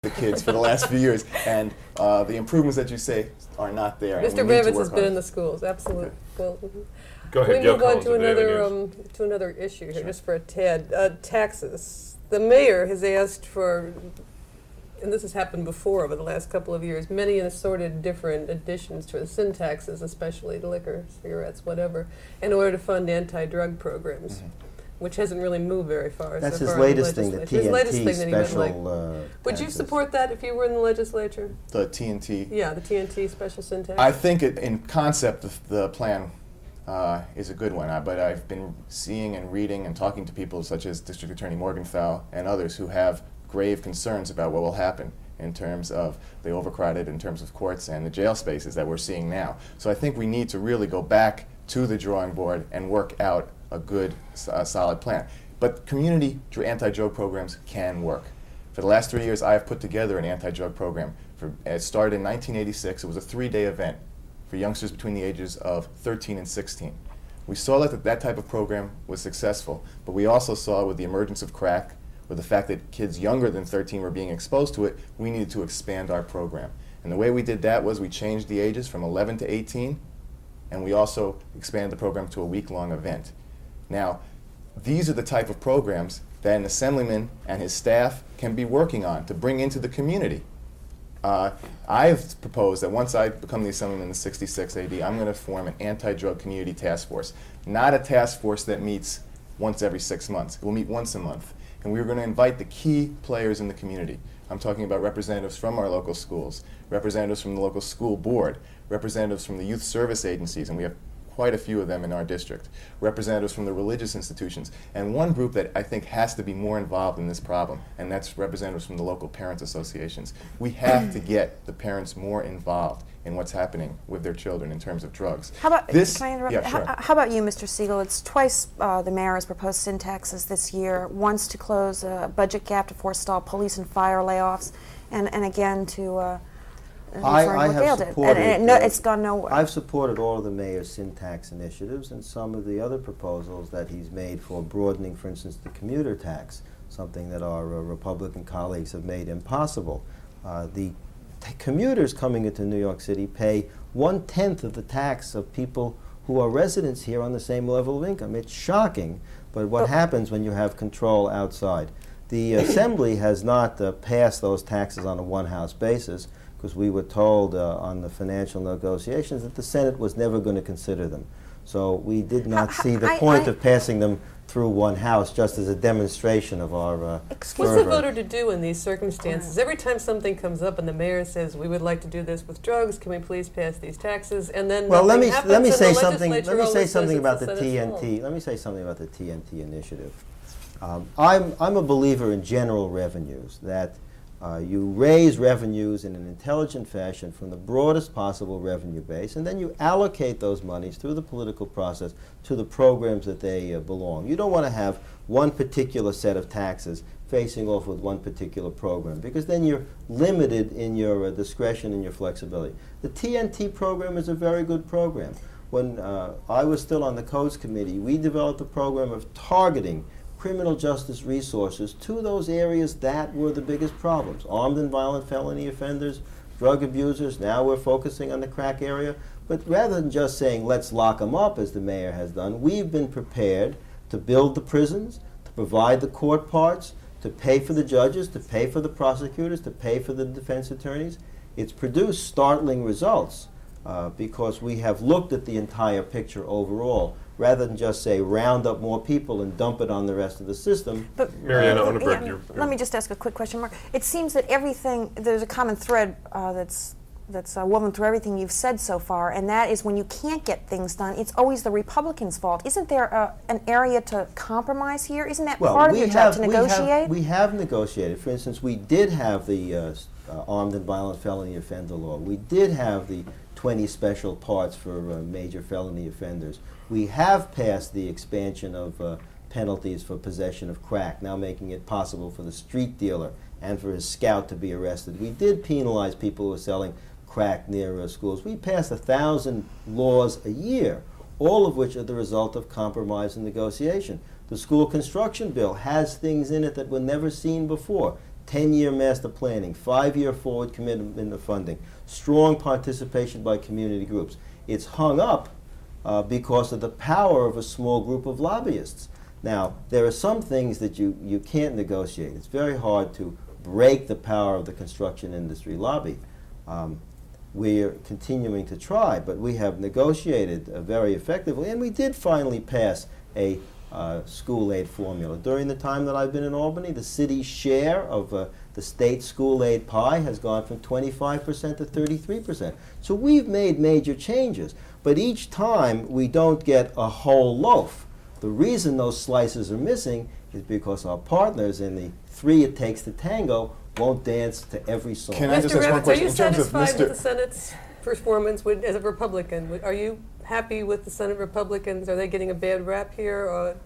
the kids for the last few years, and the improvements that you say are not there. Mr. Ravitz has been in the schools, absolutely. Well, Go ahead, we move on Collins, to another issue here, just for a tad. Taxes. The mayor has asked for, and this has happened before over the last couple of years, many assorted different additions to the sin taxes, especially to liquor, cigarettes, whatever, in order to fund anti-drug programs, which hasn't really moved very far. That's so his far latest in thing, the legislation. TNT special Would you taxes. support that if you were in the legislature? The TNT. Yeah, the TNT special sin tax. I think in concept the plan is a good one, but I've been seeing and reading and talking to people such as District Attorney Morgenthau and others who have grave concerns about what will happen in terms of the overcrowded, in terms of courts and the jail spaces that we're seeing now. So I think we need to really go back to the drawing board and work out a good, solid plan. But community anti-drug programs can work. For the last 3 years, I have put together an anti-drug program. It started in 1986. It was a 3-day event for youngsters between the ages of 13 and 16. We saw that type of program was successful, but we also saw with the emergence of crack, with the fact that kids younger than 13 were being exposed to it, we needed to expand our program. And the way we did that was we changed the ages from 11 to 18, and we also expanded the program to a week-long event. Now, these are the type of programs that an assemblyman and his staff can be working on to bring into the community. I've proposed that once I become the assemblyman in 66 AD, I'm going to form an anti-drug community task force. Not a task force that meets once every 6 months. It will meet once a month. And we're going to invite the key players in the community. I'm talking about representatives from our local schools, representatives from the local school board, representatives from the youth service agencies, and we have quite a few of them in our district, representatives from the religious institutions, and one group that I think has to be more involved in this problem, and that's representatives from the local parents associations. We have to get the parents more involved in what's happening with their children in terms of drugs. How about, this, can I interrupt? Yeah, sure. How about you, Mr. Siegel? It's twice the mayor has proposed sin taxes this year, once to close a budget gap to forestall police and fire layoffs, and again to I have supported, it's gone nowhere. I've supported all of the mayor's sin tax initiatives and some of the other proposals that he's made for broadening, for instance, the commuter tax, something that our Republican colleagues have made impossible. The commuters coming into New York City pay 1/10 of the tax of people who are residents here on the same level of income. It's shocking, but what happens when you have control outside? The Assembly has not passed those taxes on a one-house basis, because we were told on the financial negotiations that the Senate was never going to consider them. So we did not see the point of passing them through one house, just as a demonstration of our What's the voter to do in these circumstances? Every time something comes up and the mayor says, we would like to do this with drugs, can we please pass these taxes? And then well, let me say something about the TNT. Let me say something about the TNT initiative. I'm a believer in general revenues, that you raise revenues in an intelligent fashion from the broadest possible revenue base, and then you allocate those monies through the political process to the programs that they belong. You don't want to have one particular set of taxes facing off with one particular program, because then you're limited in your discretion and your flexibility. The TNT program is a very good program. When I was still on the Codes Committee, we developed a program of targeting criminal justice resources to those areas that were the biggest problems. Armed and violent felony offenders, drug abusers. Now we're focusing on the crack area. But rather than just saying, let's lock them up, as the mayor has done, we've been prepared to build the prisons, to provide the court parts, to pay for the judges, to pay for the prosecutors, to pay for the defense attorneys. It's produced startling results because we have looked at the entire picture overall, rather than just say round up more people and dump it on the rest of the system. But Marianne, I want to break you. Let me just ask a quick question, Mark. It seems that there's a common thread that's woven through everything you've said so far, and that is when you can't get things done, it's always the Republicans' fault. Isn't there an area to compromise here? Isn't that part of your job to negotiate? We have negotiated. For instance, we did have the armed and violent felony offender law. We did have the 20 special parts for major felony offenders. We have passed the expansion of penalties for possession of crack, now making it possible for the street dealer and for his scout to be arrested. We did penalize people who are selling crack near schools. We passed 1,000 laws a year, all of which are the result of compromise and negotiation. The school construction bill has things in it that were never seen before. 10-year master planning, 5-year forward commitment of funding, strong participation by community groups. It's hung up because of the power of a small group of lobbyists. Now, there are some things that you can't negotiate. It's very hard to break the power of the construction industry lobby. We're continuing to try, but we have negotiated very effectively, and we did finally pass a school aid formula. During the time that I've been in Albany, the city's share of the state school aid pie has gone from 25% to 33%. So we've made major changes, but each time we don't get a whole loaf. The reason those slices are missing is because our partners in the three it takes to tango won't dance to every song. Can I just Mr. ask one Ravitz, are question? you In terms of satisfied with Mr. the Senate's performance as a Republican? Are you happy with the Senate Republicans? Are they getting a bad rap here? Or?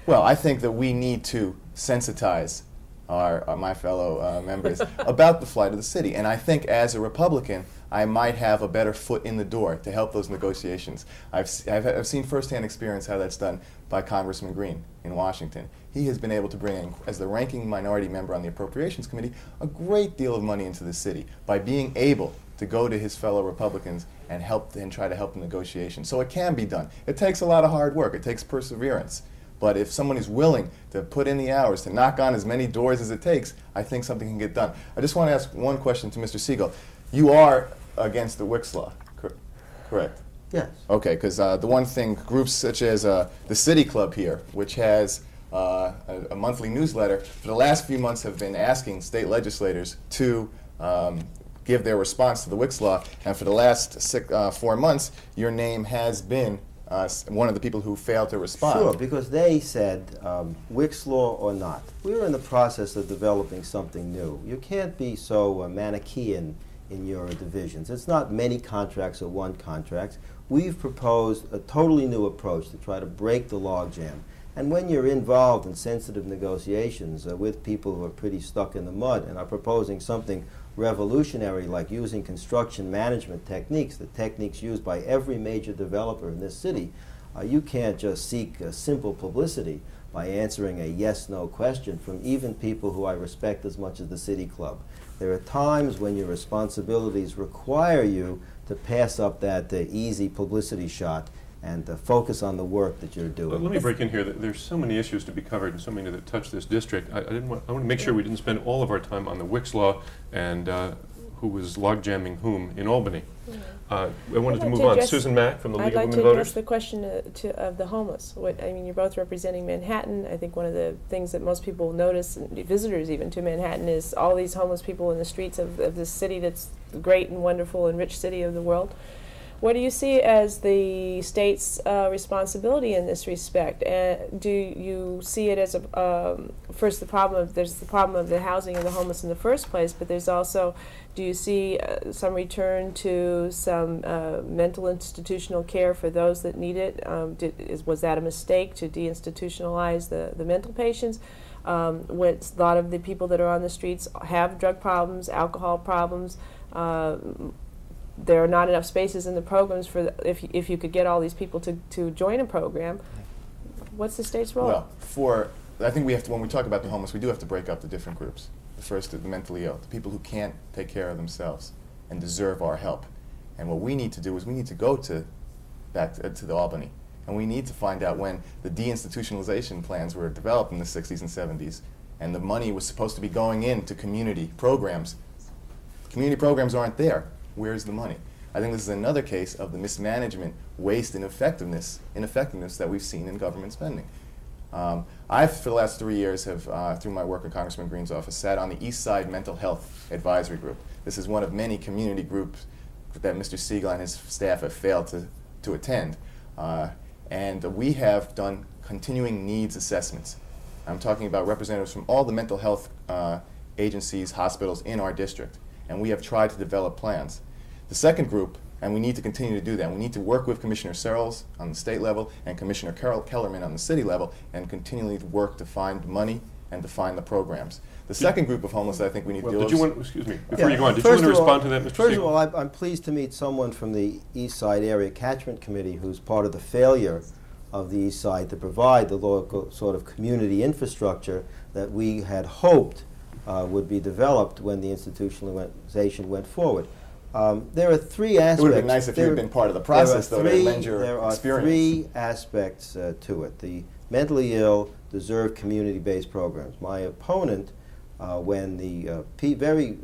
Well, I think that we need to sensitize my fellow members about the plight of the city. And I think as a Republican, I might have a better foot in the door to help those negotiations. I've seen firsthand experience how that's done by Congressman Green in Washington. He has been able to bring in, as the ranking minority member on the Appropriations Committee, a great deal of money into the city by being able to go to his fellow Republicans and try to help the negotiations. So it can be done. It takes a lot of hard work. It takes perseverance. But if someone is willing to put in the hours to knock on as many doors as it takes, I think something can get done. I just want to ask one question to Mr. Siegel. You are against the Wicks law, correct? Yes. Okay, because the one thing, groups such as the City Club here, which has a monthly newsletter, for the last few months have been asking state legislators to give their response to the Wicks law, and for the last 4 months, your name has been one of the people who failed to respond. Sure, because they said, Wicks law or not. We were in the process of developing something new. You can't be so Manichaean in your divisions. It's not many contracts or one contract. We've proposed a totally new approach to try to break the logjam. And when you're involved in sensitive negotiations with people who are pretty stuck in the mud and are proposing something revolutionary like using construction management techniques, the techniques used by every major developer in this city, you can't just seek simple publicity by answering a yes-no question from even people who I respect as much as the City Club. There are times when your responsibilities require you to pass up that easy publicity shot and focus on the work that you're doing. Let me break in here. There's so many issues to be covered and so many that touch this district. I want to make sure we didn't spend all of our time on the Wicks law and who was log-jamming whom in Albany. I wanted to move on. Susan Mack from the League of Women I'd like to Voters. address the question of the homeless. You're both representing Manhattan. I think one of the things that most people notice, and visitors even to Manhattan, is all these homeless people in the streets of this city that's great and wonderful and rich city of the world. What do you see as the state's responsibility in this respect? Do you see it as first there's the problem of the housing of the homeless in the first place, but there's also, do you see some return to some mental institutional care for those that need it? Was that a mistake to deinstitutionalize the mental patients? A lot of the people that are on the streets have drug problems, alcohol problems. There are not enough spaces in the programs for if you could get all these people to join a program. What's the state's role? Well, I think we have to, when we talk about the homeless, we do have to break up the different groups. The first is the mentally ill, the people who can't take care of themselves and deserve our help. And what we need to do is we need to go back to the Albany, and we need to find out when the deinstitutionalization plans were developed in the 60s and 70s, and the money was supposed to be going into community programs. Community programs aren't there. Where's the money? I think this is another case of the mismanagement, waste, and ineffectiveness that we've seen in government spending. I've, for the last 3 years, have, through my work in Congressman Green's office, sat on the East Side Mental Health Advisory Group. This is one of many community groups that Mr. Siegel and his staff have failed to attend. And we have done continuing needs assessments. I'm talking about representatives from all the mental health agencies, hospitals in our district. And we have tried to develop plans. The second group, and we need to continue to do that, we need to work with Commissioner Searles on the state level and Commissioner Kellerman on the city level and continually work to find money and to find the programs. The second group of homeless that I think we need to deal with... Excuse me, before you go on, did you want to respond to that, Mr. First Siegel? of all, I'm pleased to meet someone from the East Side Area Catchment Committee who's part of the failure of the East Side to provide the local sort of community infrastructure that we had hoped would be developed when the institutionalization went forward. There are three aspects. It would have been nice if you had been part of the process, though, to lend your There are experience. three aspects to it. The mentally ill deserve community-based programs. My opponent, when the very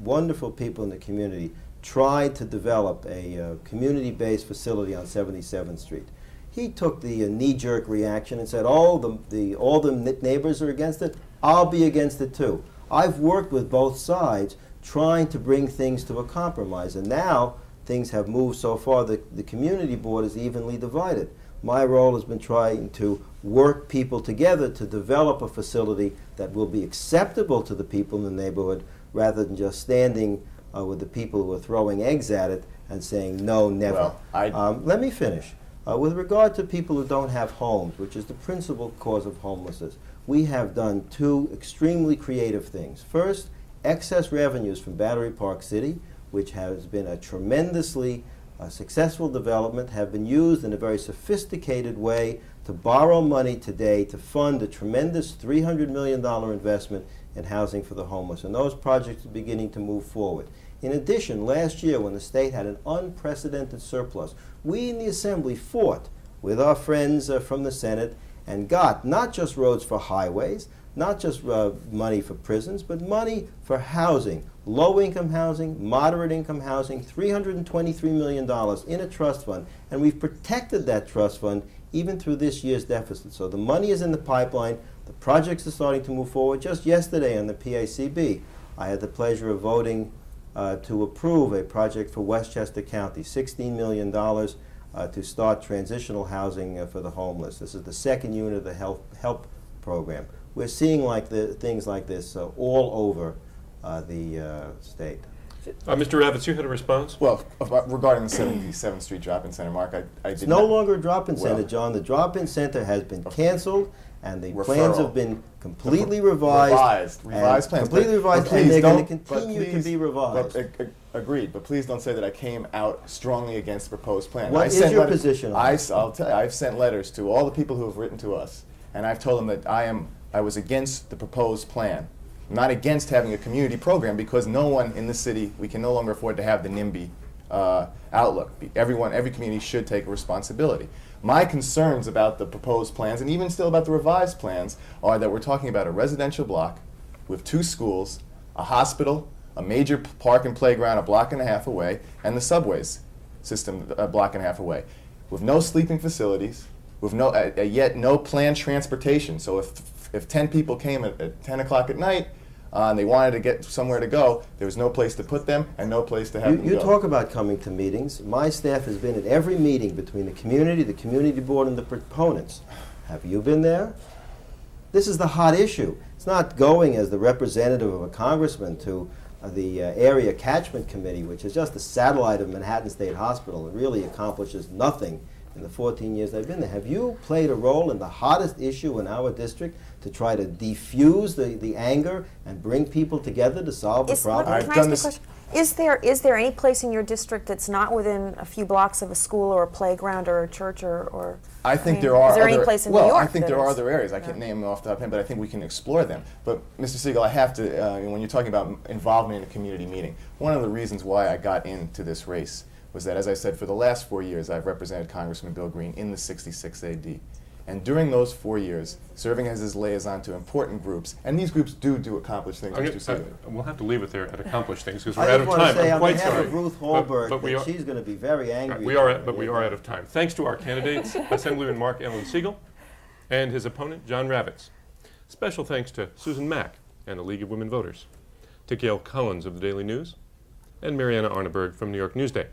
wonderful people in the community tried to develop a community-based facility on 77th Street, he took the knee-jerk reaction and said, all the neighbors are against it, I'll be against it too. I've worked with both sides trying to bring things to a compromise, and now things have moved so far that the community board is evenly divided. My role has been trying to work people together to develop a facility that will be acceptable to the people in the neighborhood, rather than just standing with the people who are throwing eggs at it and saying no, never. Well, let me finish. With regard to people who don't have homes, which is the principal cause of homelessness, we have done two extremely creative things. First, excess revenues from Battery Park City, which has been a tremendously successful development, have been used in a very sophisticated way to borrow money today to fund a tremendous $300 million investment in housing for the homeless. And those projects are beginning to move forward. In addition, last year, when the state had an unprecedented surplus, we in the Assembly fought with our friends from the Senate and got not just roads for highways, not just money for prisons, but money for housing, low-income housing, moderate-income housing, $323 million in a trust fund. And we've protected that trust fund even through this year's deficit. So the money is in the pipeline. The projects are starting to move forward. Just yesterday on the PACB, I had the pleasure of voting to approve a project for Westchester County, $16 million to start transitional housing for the homeless. This is the second unit of the HELP program. We're seeing things like this all over the state. Mr. Ravitz, you had a response? Well, regarding the 77th Street drop-in center, Mark, I did It's no not- longer a drop-in center, Well- John. The drop-in center has been canceled, and the Referral. plans have been completely revised. Revised plans. Completely revised, But and they're please going to don't- but continue to please- be revised. Agreed, but please don't say that I came out strongly against the proposed plan. What I is sent your letters- position on I'll tell you, I've sent letters to all the people who have written to us, and I've told them that I was against the proposed plan. I'm not against having a community program, because no one in the city, we can no longer afford to have the NIMBY outlook. Every community should take responsibility. My concerns about the proposed plans, and even still about the revised plans, are that we're talking about a residential block with 2 schools, a hospital, a major park and playground a block and a half away, and the subways system a block and a half away, with no sleeping facilities, with yet no planned transportation. So if 10 people came at 10 o'clock at night, and they wanted to get somewhere to go, there was no place to put them and no place to have them You go. talk about coming to meetings. My staff has been at every meeting between the community board, and the proponents. Have you been there? This is the hot issue. It's not going as the representative of a congressman to the area catchment committee, which is just a satellite of Manhattan State Hospital. It really accomplishes nothing in the 14 years I've been there. Have you played a role in the hottest issue in our district to try to defuse the anger and bring people together to solve the problem? I've Can I done ask this- you a question? Is there any place in your district that's not within a few blocks of a school or a playground or a church or I think mean, there are is there other, any place in well, New York I think that there are is- other areas. I can't name them off the top of my head, but I think we can explore them. But Mr. Siegel, I have to, when you're talking about involvement in a community meeting, one of the reasons why I got into this race was that, as I said, for the last 4 years, I've represented Congressman Bill Green in the 66 AD. And during those 4 years, serving as his liaison to important groups, and these groups do accomplish things, Mr. Siegel. We'll have to leave it there at accomplish things, because we're I out just of want to time. say I'm on quite behalf sorry. of Ruth But Holberg we that are- she's going to be very angry. We are out of time. Thanks to our candidates, Assemblyman Mark Allen Siegel, and his opponent, John Ravitz. Special thanks to Susan Mack and the League of Women Voters, to Gail Collins of the Daily News, and Mariana Arneberg from New York Newsday.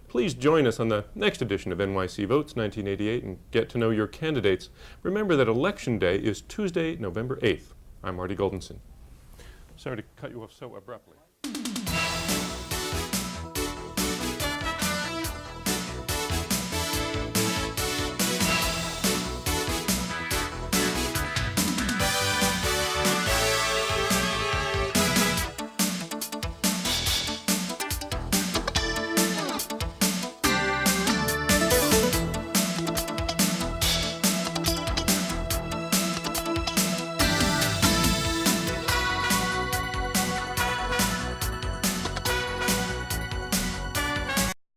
Please join us on the next edition of NYC Votes 1988 and get to know your candidates. Remember that Election Day is Tuesday, November 8th. I'm Marty Goldenson. Sorry to cut you off so abruptly.